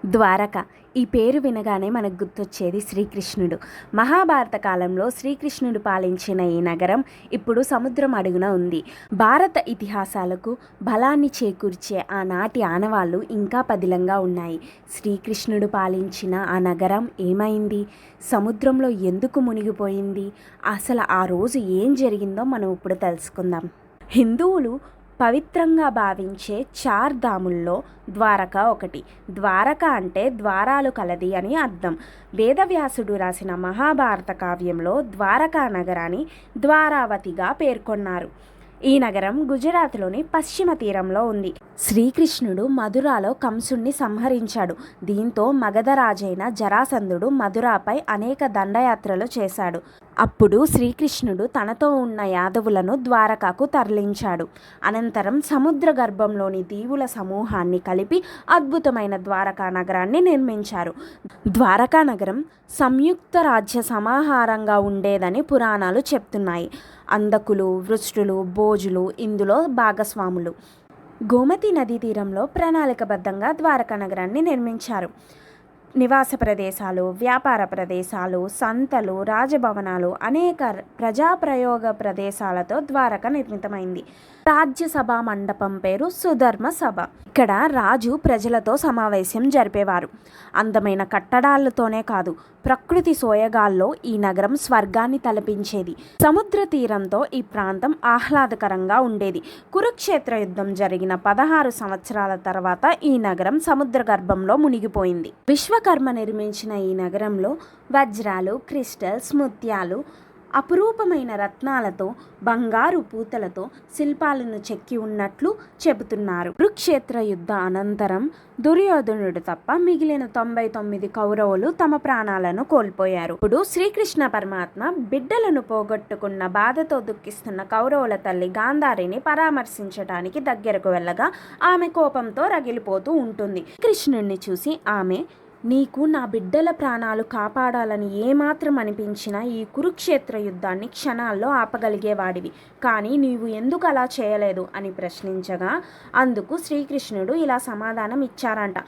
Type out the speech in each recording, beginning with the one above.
ద్వారక ఈ పేరు వినగానే మనకు గుర్తొచ్చేది శ్రీకృష్ణుడు. మహాభారత కాలంలో శ్రీకృష్ణుడు పాలించిన ఈ నగరం ఇప్పుడు సముద్రం అడుగున ఉంది. భారత ఇతిహాసాలకు బలాన్ని చేకూర్చే ఆనాటి ఆనవాళ్ళు ఇంకా పదిలంగా ఉన్నాయి. శ్రీకృష్ణుడు పాలించిన ఆ నగరం ఏమైంది? సముద్రంలో ఎందుకు మునిగిపోయింది? అసలు ఆ రోజు ఏం జరిగిందో మనం ఇప్పుడు తెలుసుకుందాం. హిందువులు పవిత్రంగా భావించే చార్ ధాముల్లో ద్వారక ఒకటి. ద్వారక అంటే ద్వారాలు కలది అని అర్థం. వేదవ్యాసుడు రాసిన మహాభారత కావ్యంలో ద్వారకా నగరాన్ని ద్వారావతిగా పేర్కొన్నారు. ఈ నగరం గుజరాత్లోని పశ్చిమ తీరంలో ఉంది. శ్రీకృష్ణుడు మధురాలో కంసుణ్ణి సంహరించాడు. దీంతో మగధ రాజైన జరాసంధుడు మధురాపై అనేక దండయాత్రలు చేశాడు. అప్పుడు శ్రీకృష్ణుడు తనతో ఉన్న యాదవులను ద్వారకాకు తరలించాడు. అనంతరం సముద్ర గర్భంలోని దీవుల సమూహాన్ని కలిపి అద్భుతమైన ద్వారకా నగరాన్ని నిర్మించారు. ద్వారకా నగరం సంయుక్త రాజ్య సమాహారంగా ఉండేదని పురాణాలు చెప్తున్నాయి. అందకులు, వృష్టులు, భోజులు ఇందులో భాగస్వాములు. గోమతి నదీ తీరంలో ప్రణాళికబద్ధంగా ద్వారకా నగరాన్ని నిర్మించారు. నివాస ప్రదేశాలు, వ్యాపార ప్రదేశాలు, సంతలు, రాజభవనాలు, అనేక ప్రజాప్రయోగ ప్రదేశాలతో ద్వారక నిర్మితమైంది. రాజ్యసభ మండపం పేరు సుధర్మ సభ. ఇక్కడ రాజు ప్రజలతో సమావేశం జరిపేవారు. అందమైన కట్టడాలతోనే కాదు, ప్రకృతి సోయగాల్లో ఈ నగరం స్వర్గాన్ని తలపించేది. సముద్ర తీరంతో ఈ ప్రాంతం ఆహ్లాదకరంగా ఉండేది. కురుక్షేత్ర యుద్ధం జరిగిన 16 సంవత్సరాల తర్వాత ఈ నగరం సముద్ర గర్భంలో మునిగిపోయింది. విశ్వకర్మ నిర్మించిన ఈ నగరంలో వజ్రాలు, క్రిస్టల్స్, ముత్యాలు, అపురూపమైన రత్నాలతో, బంగారు పూతలతో శిల్పాలను చెక్కి ఉన్నట్లు చెబుతున్నారు. కురుక్షేత్ర యుద్ధ అనంతరం దుర్యోధనుడు తప్ప మిగిలిన 99 కౌరవులు తమ ప్రాణాలను కోల్పోయారు. ఇప్పుడు శ్రీకృష్ణ పరమాత్మ బిడ్డలను పోగొట్టుకున్న బాధతో దుఃఖిస్తున్న కౌరవుల తల్లి గాంధారిని పరామర్శించడానికి దగ్గరకు వెళ్ళగా ఆమె కోపంతో రగిలిపోతూ ఉంటుంది. కృష్ణుణ్ణి చూసి ఆమె, నీకు నా బిడ్డల ప్రాణాలు కాపాడాలని ఏమాత్రం అనిపించినా ఈ కురుక్షేత్ర యుద్ధాన్ని క్షణాల్లో ఆపగలిగేవాడివి, కానీ నీవు ఎందుకు అలా చేయలేదు అని ప్రశ్నించగా అందుకు శ్రీకృష్ణుడు ఇలా సమాధానం ఇచ్చారంట.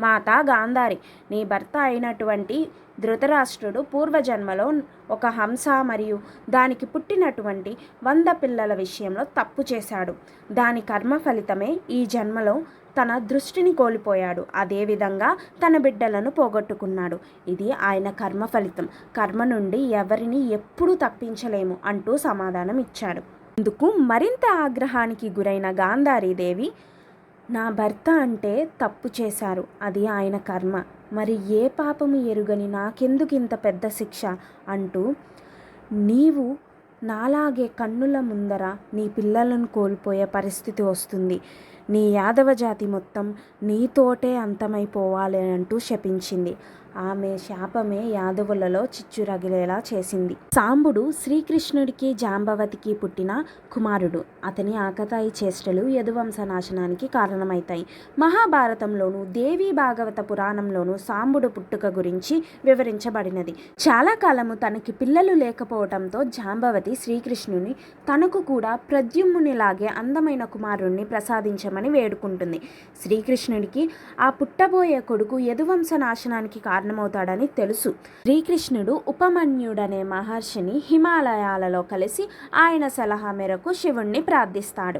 మాతా గాంధారి, నీ భర్త అయినటువంటి ధృతరాష్ట్రుడు పూర్వజన్మలో ఒక హంస మరియు దానికి పుట్టినటువంటి 100 పిల్లల విషయంలో తప్పు చేశాడు. దాని కర్మ ఫలితమే ఈ జన్మలో తన దృష్టిని కోల్పోయాడు. అదేవిధంగా తన బిడ్డలను పోగొట్టుకున్నాడు. ఇది ఆయన కర్మ ఫలితం. కర్మ నుండి ఎవరిని ఎప్పుడూ తప్పించలేము అంటూ సమాధానం ఇచ్చాడు. అందుకు మరింత ఆగ్రహానికి గురైన గాంధారీదేవి, నా భర్త అంటే తప్పు చేశారు, అది ఆయన కర్మ, మరి ఏ పాపము ఎరుగని నాకెందుకు ఇంత పెద్ద శిక్ష అంటూ, నీవు నాలాగే కన్నుల ముందర నీ పిల్లలను కోల్పోయే పరిస్థితి వస్తుంది. నీ యాదవ జాతి మొత్తం నీతోటే అంతమైపోవాలి అంటూ శపించింది. ఆమె శాపమే యాదవులలో చిచ్చు రగిలేలా చేసింది. సాంబుడు శ్రీకృష్ణుడికి జాంబవతికి పుట్టిన కుమారుడు. అతని ఆకతాయి చేష్టలు యదువంశ నాశనానికి కారణమవుతాయి. మహాభారతంలోను దేవి భాగవత పురాణంలోను సాంబుడు పుట్టుక గురించి వివరించబడినది. చాలా కాలము తనకి పిల్లలు లేకపోవడంతో జాంబవతి శ్రీకృష్ణుని తనకు కూడా ప్రద్యుమ్నునిలాగే అందమైన కుమారుణ్ణి ప్రసాదించమని వేడుకుంటుంది. శ్రీకృష్ణుడికి ఆ పుట్టబోయే కొడుకు యదువంశ నాశనానికి కారణమవుతాడని తెలుసు. శ్రీకృష్ణుడు ఉపమన్యుడనే మహర్షిని హిమాలయాలలో కలిసి ఆయన సలహా మేరకు శివుణ్ణి ప్రార్థిస్తాడు.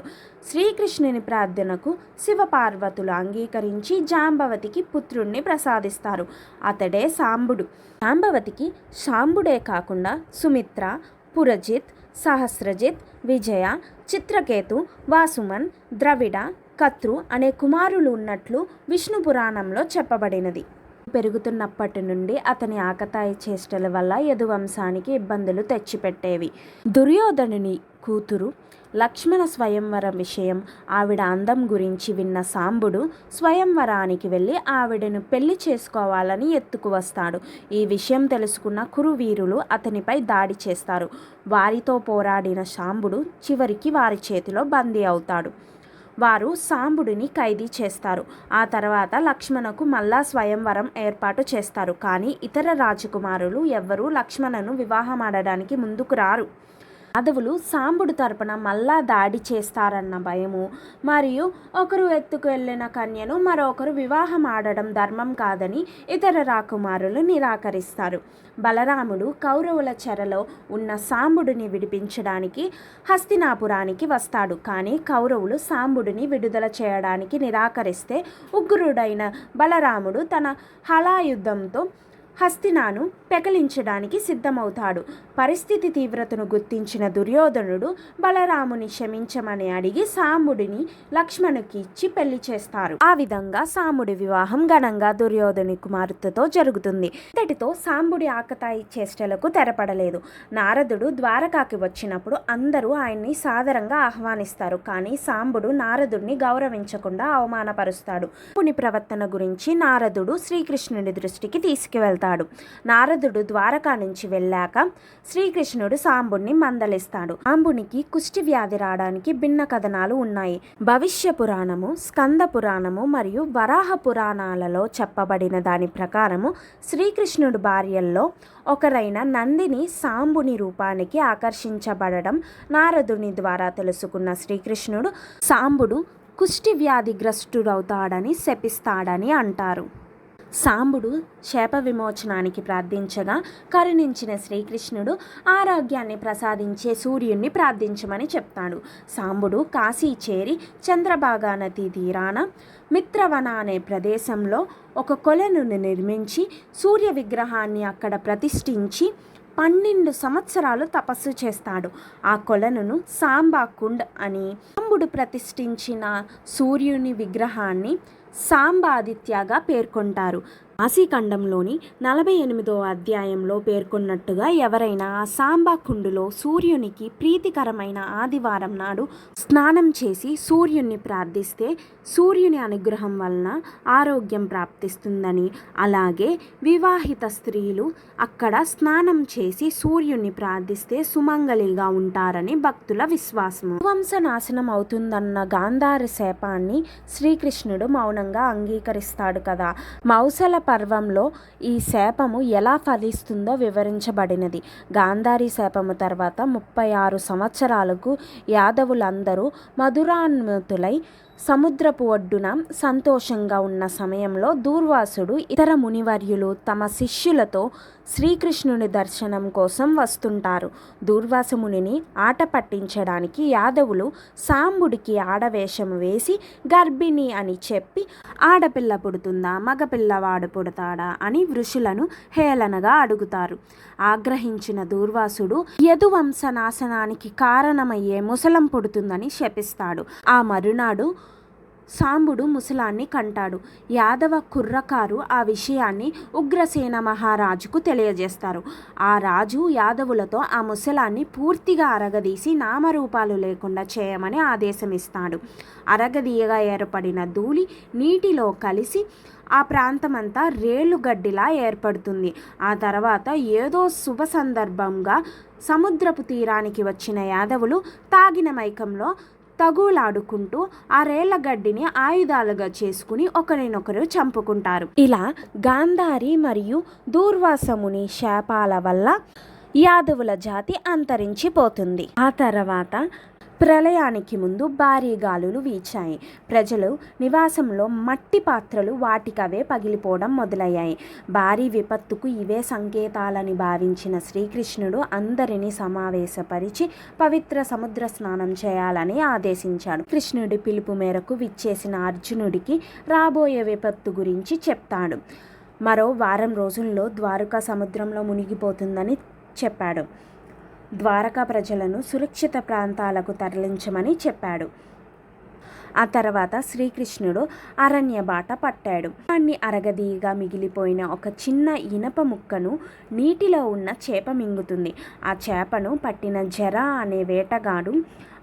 శ్రీకృష్ణుని ప్రార్థనకు శివపార్వతులు అంగీకరించి జాంబవతికి పుత్రుణ్ణి ప్రసాదిస్తారు. అతడే సాంబుడు. జాంబవతికి సాంబుడే కాకుండా సుమిత్ర, పురజిత్, సహస్రజిత్, విజయ, చిత్రకేతు, వాసుమన్, ద్రవిడ, కత్రు అనే కుమారులు ఉన్నట్లు విష్ణు పురాణంలో చెప్పబడినది. పెరుగుతున్నప్పటి నుండి అతని ఆకతాయి చేష్టల వల్ల యదువంశానికి ఇబ్బందులు తెచ్చిపెట్టేవి. దుర్యోధనుని కూతురు లక్ష్మణ స్వయంవరం విషయం, ఆవిడ అందం గురించి విన్న సాంబుడు స్వయంవరానికి వెళ్ళి ఆవిడను పెళ్లి చేసుకోవాలని ఎత్తుకు వస్తాడు. ఈ విషయం తెలుసుకున్న కురువీరులు అతనిపై దాడి చేస్తారు. వారితో పోరాడిన సాంబుడు చివరికి వారి చేతిలో బందీ అవుతాడు. వారు సాంబుడిని ఖైదీ చేస్తారు. ఆ తర్వాత లక్ష్మణకు మళ్ళా స్వయంవరం ఏర్పాటు చేస్తారు. కానీ ఇతర రాజకుమారులు ఎవ్వరూ లక్ష్మణను వివాహమాడడానికి ముందుకు రారు. యాదవులు సాంబుడు తరపున మళ్ళా దాడి చేస్తారన్న భయము, మరియు ఒకరు ఎత్తుకు వెళ్ళిన కన్యను మరొకరు వివాహం ఆడడం ధర్మం కాదని ఇతర రాకుమారులు నిరాకరిస్తారు. బలరాముడు కౌరవుల చెరలో ఉన్న సాంబుడిని విడిపించడానికి హస్తినాపురానికి వస్తాడు. కానీ కౌరవులు సాంబుడిని విడుదల చేయడానికి నిరాకరిస్తే ఉగ్రుడైన బలరాముడు తన హలాయుధంతో హస్తినాను పెకలించడానికి సిద్ధమవుతాడు. పరిస్థితి తీవ్రతను గుర్తించిన దుర్యోధనుడు బలరాముని క్షమించమని అడిగి సాంబుడిని లక్ష్మణునికి ఇచ్చి పెళ్లి చేస్తారు. ఆ విధంగా సాంబుడి వివాహం ఘనంగా దుర్యోధని కుమార్తెతో జరుగుతుంది. ఇంతటితో సాంబుడి ఆకతాయి చేష్టలకు తెరపడలేదు. నారదుడు ద్వారకాకి వచ్చినప్పుడు అందరూ ఆయన్ని సాదరంగా ఆహ్వానిస్తారు. కానీ సాంబుడు నారదుడిని గౌరవించకుండా అవమానపరుస్తాడు. సాంబుని ప్రవర్తన గురించి నారదుడు శ్రీకృష్ణుని దృష్టికి తీసుకువెళ్తాడు. నారదుడు ద్వారకా నుంచి వెళ్ళాక శ్రీకృష్ణుడు సాంబుడిని మందలిస్తాడు. సాంబునికి కుష్టి వ్యాధి రావడానికి భిన్న కథనాలు ఉన్నాయి. భవిష్య పురాణము, స్కంద పురాణము మరియు వరాహ పురాణాలలో చెప్పబడిన దాని ప్రకారము శ్రీకృష్ణుడు భార్యల్లో ఒకరైన నందిని సాంబుని రూపానికి ఆకర్షించబడడం నారదుని ద్వారా తెలుసుకున్న శ్రీకృష్ణుడు సాంబుడు కుష్టి వ్యాధిగ్రస్తుడవుతాడని శపిస్తాడని అంటారు. సాంబుడు శాప విమోచనానికి ప్రార్థించగా కరుణించిన శ్రీకృష్ణుడు ఆరోగ్యాన్ని ప్రసాదించే సూర్యుణ్ణి ప్రార్థించమని చెప్తాడు. సాంబుడు కాశీ చేరి చంద్రభాగా నదీ తీరాన మిత్రవన అనే ప్రదేశంలో ఒక కొలను నిర్మించి సూర్య విగ్రహాన్ని అక్కడ ప్రతిష్ఠించి 12 సంవత్సరాలు తపస్సు చేస్తాడు. ఆ కొలనును సాంబా కుండ్ అని, సాంబుడు ప్రతిష్ఠించిన సూర్యుని విగ్రహాన్ని సాంబాదిత్యగా పేర్కొంటారు. కాశీఖండంలోని 48వ అధ్యాయంలో పేర్కొన్నట్టుగా ఎవరైనా ఆ సాంబా కుండులో సూర్యునికి ప్రీతికరమైన ఆదివారం నాడు స్నానం చేసి సూర్యుని ప్రార్థిస్తే సూర్యుని అనుగ్రహం వలన ఆరోగ్యం ప్రాప్తిస్తుందని, అలాగే వివాహిత స్త్రీలు అక్కడ స్నానం చేసి సూర్యుని ప్రార్థిస్తే సుమంగళిగా ఉంటారని భక్తుల విశ్వాసము. వంశనాశనం అవుతుందన్న గాంధార శాపాన్ని శ్రీకృష్ణుడు మౌనంగా అంగీకరిస్తాడు కదా. మౌసల పర్వంలో ఈ శాపము ఎలా ఫలిస్తుందో వివరించబడినది. గాంధారి శాపము తర్వాత 36 సంవత్సరాలకు యాదవులందరూ మధురాన్వితులై సముద్రపు ఒడ్డున సంతోషంగా ఉన్న సమయంలో దూర్వాసుడు ఇతర మునివర్యులు తమ శిష్యులతో శ్రీకృష్ణుని దర్శనం కోసం వస్తుంటారు. దూర్వాస మునిని ఆట పట్టించడానికి యాదవులు సాంబుడికి ఆడవేషం వేసి గర్భిణి అని చెప్పి ఆడపిల్ల పుడుతుందా మగపిల్లవాడు పుడతాడా అని ఋషులను హేళనగా అడుగుతారు. ఆగ్రహించిన దూర్వాసుడు యదువంశ నాశనానికి కారణమయ్యే ముసలం పుడుతుందని శపిస్తాడు. ఆ మరునాడు సాంబుడు ముసలాన్ని కంటాడు. యాదవ కుర్రకారు ఆ విషయాన్ని ఉగ్రసేన మహారాజుకు తెలియజేస్తారు. ఆ రాజు యాదవులతో ఆ ముసలాన్ని పూర్తిగా అరగదీసి నామరూపాలు లేకుండా చేయమని ఆదేశమిస్తాడు. అరగదీయగా ఏర్పడిన ధూళి నీటిలో కలిసి ఆ ప్రాంతమంతా రేలుగడ్డిలా ఏర్పడుతుంది. ఆ తర్వాత ఏదో శుభ సందర్భంగా సముద్రపు తీరానికి వచ్చిన యాదవులు తాగిన మైకంలో తగులాడుకుంటూ ఆ రేళ్ల గడ్డిని ఆయుధాలుగా చేసుకుని ఒకరినొకరు చంపుకుంటారు. ఇలా గాంధారి మరియు దూర్వాసముని శాపాల వల్ల యాదవుల జాతి అంతరించిపోతుంది. ఆ తర్వాత ప్రళయానికి ముందు భారీ గాలులు వీచాయి. ప్రజలు నివాసంలో మట్టి పాత్రలు వాటికవే పగిలిపోవడం మొదలయ్యాయి. భారీ విపత్తుకు ఇవే సంకేతాలని భావించిన శ్రీకృష్ణుడు అందరినీ సమావేశపరిచి పవిత్ర సముద్ర స్నానం చేయాలని ఆదేశించాడు. కృష్ణుడి పిలుపు మేరకు విచ్చేసిన అర్జునుడికి రాబోయే విపత్తు గురించి చెప్తాడు. మరో వారం రోజుల్లో ద్వారకా సముద్రంలో మునిగిపోతుందని చెప్పాడు. ద్వారకా ప్రజలను సురక్షిత ప్రాంతాలకు తరలించమని చెప్పాడు. ఆ తర్వాత శ్రీకృష్ణుడు అరణ్య బాట పట్టాడు. దాన్ని అరగదీగా మిగిలిపోయిన ఒక చిన్న ఇనప ముక్కను నీటిలో ఉన్న చేప మింగుతుంది. ఆ చేపను పట్టిన జర అనే వేటగాడు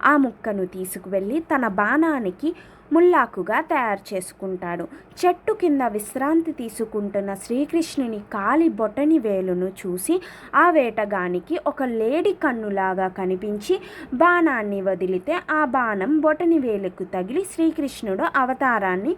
ఆ ముక్కను తీసుకువెళ్ళి తన బాణానికి ముల్లాకుగా తయారు చేసుకుంటాడు. చెట్టు కింద విశ్రాంతి తీసుకుంటున్న శ్రీకృష్ణుని కాలి బొటని వేలును చూసి ఆ వేటగానికి ఒక లేడి కన్నులాగా కనిపించి బాణాన్ని వదిలితే ఆ బాణం బొటని వేలుకు తగిలి శ్రీకృష్ణుడు అవతారాన్ని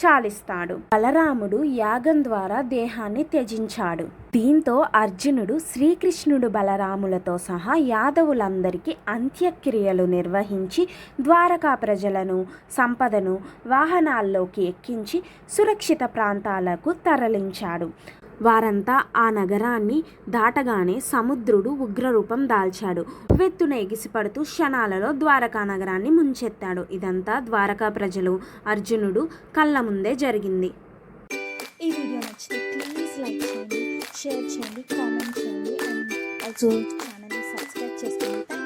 చాలిస్తాడు. బలరాముడు యాగం ద్వారా దేహాన్ని త్యజించాడు. దీంతో అర్జునుడు శ్రీకృష్ణుడు బలరాములతో సహా యాదవులందరికీ అంత్యక్రియలు నిర్వహించి ద్వారకా ప్రజలను, సంపదను వాహనాల్లోకి ఎక్కించి సురక్షిత ప్రాంతాలకు తరలించాడు. వారంతా ఆ నగరాన్ని దాటగానే సముద్రుడు ఉగ్రరూపం దాల్చాడు. ఉవ్వెత్తున ఎగిసిపడుతూ క్షణాలలో ద్వారకా నగరాన్ని ముంచెత్తాడు. ఇదంతా ద్వారకా ప్రజలు, అర్జునుడు కళ్ళ ముందే జరిగింది. ఈ వీడియో నచ్చితే ప్లీజ్ లైక్ చేయండి, షేర్ చేయండి, కామెంట్ చేయండి అండ్ ఆల్సో ఛానల్ని సబ్స్క్రైబ్ చేసుకోండి.